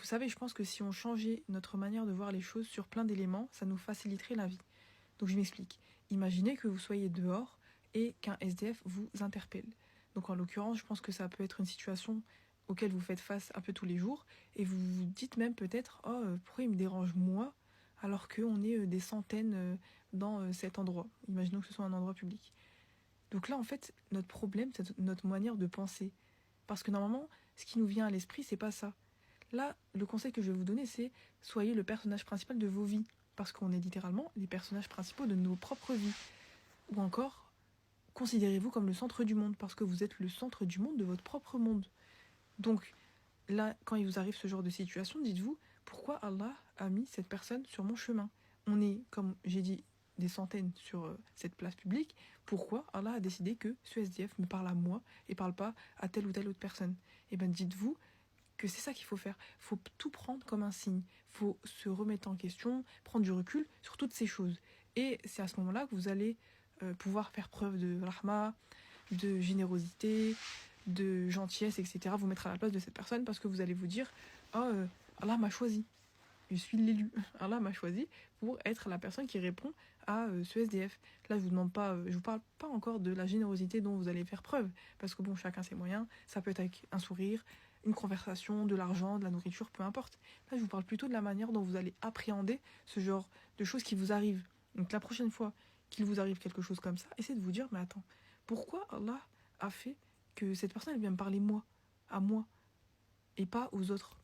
vous savez, je pense que si on changeait notre manière de voir les choses sur plein d'éléments, ça nous faciliterait la vie. Donc je m'explique. Imaginez que vous soyez dehors et qu'un SDF vous interpelle. Donc en l'occurrence, je pense que ça peut être une situation auquel vous faites face un peu tous les jours et vous vous dites même peut-être « Oh, pourquoi il me dérange moi alors qu'on est des centaines dans cet endroit ?» Imaginons que ce soit un endroit public. Donc là, en fait, notre problème, c'est notre manière de penser. Parce que normalement, ce qui nous vient à l'esprit, c'est pas ça. Là, le conseil que je vais vous donner, c'est soyez le personnage principal de vos vies. Parce qu'on est littéralement les personnages principaux de nos propres vies. Ou encore, considérez-vous comme le centre du monde, parce que vous êtes le centre du monde de votre propre monde. Donc, là, quand il vous arrive ce genre de situation, dites-vous, pourquoi Allah a mis cette personne sur mon chemin? On est, comme j'ai dit, des centaines sur cette place publique. Pourquoi Allah a décidé que ce SDF me parle à moi et parle pas à telle ou telle autre personne? Eh bien, dites-vous que c'est ça qu'il faut faire. Il faut tout prendre comme un signe. Il faut se remettre en question, prendre du recul sur toutes ces choses. Et c'est à ce moment-là que vous allez pouvoir faire preuve de rahma, de générosité, de gentillesse, etc. Vous mettre à la place de cette personne parce que vous allez vous dire « Oh, Allah m'a choisi. Je suis l'élu. Allah m'a choisi pour être la personne qui répond à ce SDF. » Là, je vous demande pas, je vous parle pas encore de la générosité dont vous allez faire preuve, parce que bon, chacun ses moyens. Ça peut être avec un sourire, une conversation, de l'argent, de la nourriture, peu importe. Là, je vous parle plutôt de la manière dont vous allez appréhender ce genre de choses qui vous arrivent. Donc la prochaine fois qu'il vous arrive quelque chose comme ça, essayez de vous dire, mais attends, pourquoi Allah a fait que cette personne elle vient me parler moi, à moi, et pas aux autres?